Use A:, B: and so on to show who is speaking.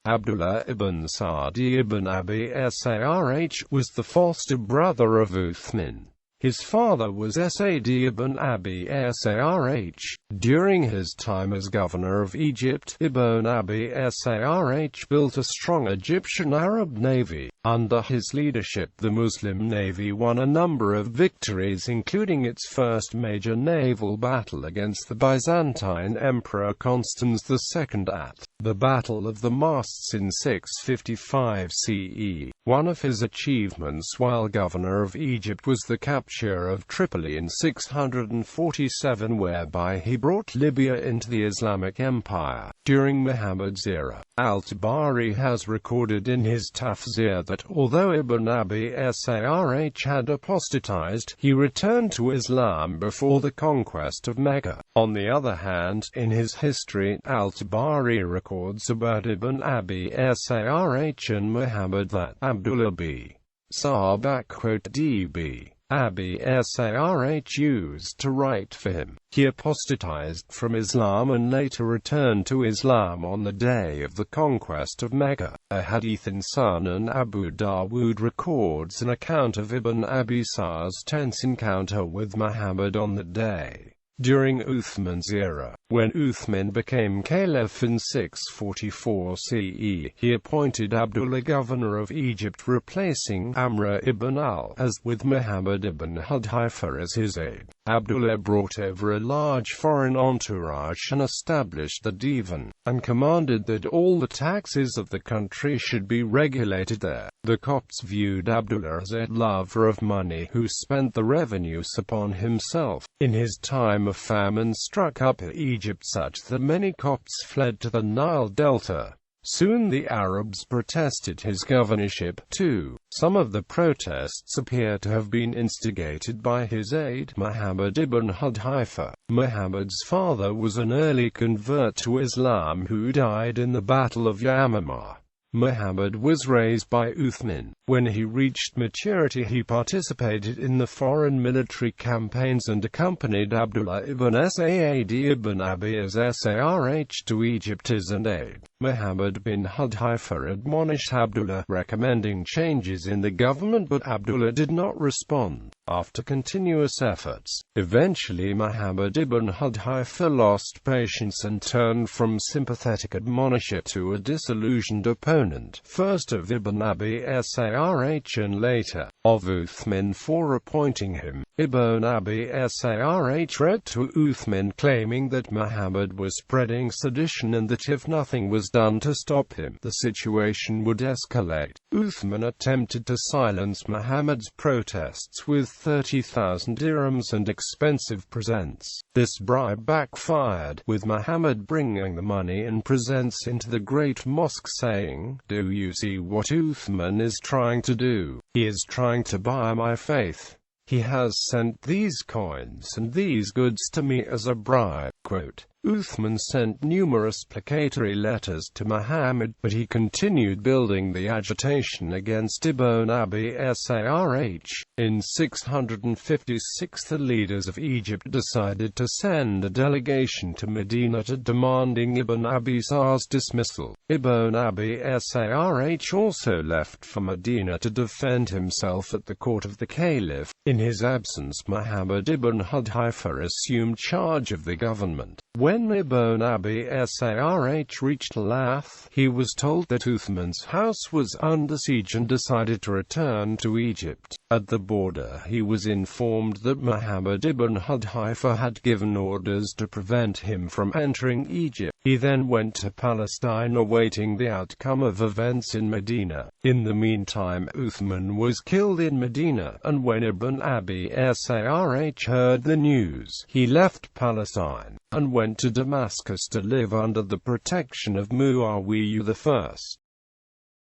A: Abdallah ibn Sa'd ibn Abi Sarh was the foster brother of Uthman. His father was Saʿd ibn Abi Sarh. During his time as governor of Egypt, Ibn Abi Sarh built a strong Egyptian-Arab navy. Under his leadership, the Muslim navy won a number of victories, including its first major naval battle against the Byzantine Emperor Constans II at the Battle of the Masts in 655 CE. One of his achievements while governor of Egypt was the capture of Tripoli in 647, whereby he brought Libya into the Islamic Empire. During Muhammad's era, Al-Tabari has recorded in his Tafsir that although Ibn Abi Sarh had apostatized, he returned to Islam before the conquest of Mecca. On the other hand, in his history, Al-Tabari records about Ibn Abi Sarh and Muhammad that Abdallah ibn Sa'd (d.b. Abi Sarh) used to write for him. He apostatized from Islam and later returned to Islam on the day of the conquest of Mecca. A hadith in Sunan Abu Dawud records an account of Ibn Abi Sarh's tense encounter with Muhammad on the day during Uthman's era. When Uthman became caliph in 644 CE, he appointed Abdullah governor of Egypt, replacing Amr ibn al-As, with Muhammad ibn Hudhaifa as his aide. Abdullah brought over a large foreign entourage and established the divan, and commanded that all the taxes of the country should be regulated there. The Copts viewed Abdullah as a lover of money who spent the revenues upon himself. In his time, a famine struck up Egypt such that many Copts fled to the Nile Delta. Soon the Arabs protested his governorship, too. Some of the protests appear to have been instigated by his aide, Muhammad ibn Hudhaifa. Muhammad's father was an early convert to Islam who died in the Battle of Yamamah. Muhammad was raised by Uthman. When he reached maturity, he participated in the foreign military campaigns and accompanied Abdullah ibn Sa'd ibn Abi Sarh to Egypt as an aide. Muhammad bin Hudhaifa admonished Abdullah, recommending changes in the government, but Abdullah did not respond. After continuous efforts, eventually Muhammad ibn Hudhaifa lost patience and turned from sympathetic admonishment to a disillusioned opponent, first of Ibn Abi Sarh and later of Uthman for appointing him. Ibn Abi Sarh wrote to Uthman claiming that Muhammad was spreading sedition and that if nothing was done to stop him, the situation would escalate. Uthman attempted to silence Muhammad's protests with 30,000 dirhams and expensive presents. This bribe backfired, with Muhammad bringing the money and presents into the Great Mosque saying, "Do you see what Uthman is trying to do? He is trying to buy my faith. He has sent these coins and these goods to me as a bribe." Quote, Uthman sent numerous placatory letters to Muhammad, but he continued building the agitation against Ibn Abi Sarh. In 656, the leaders of Egypt decided to send a delegation to Medina demanding Ibn Abi Sarh's dismissal. Ibn Abi Sarh also left for Medina to defend himself at the court of the caliph. In his absence, Muhammad ibn Hudhaifa assumed charge of the government. When Ibn Abi Sarh reached Lath, he was told that Uthman's house was under siege and decided to return to Egypt. At the border, he was informed that Muhammad ibn Hudhaifa had given orders to prevent him from entering Egypt. He then went to Palestine, awaiting the outcome of events in Medina. In the meantime, Uthman was killed in Medina, and when Ibn Abi Sarh heard the news, he left Palestine and went to Damascus to live under the protection of Muawiyah I.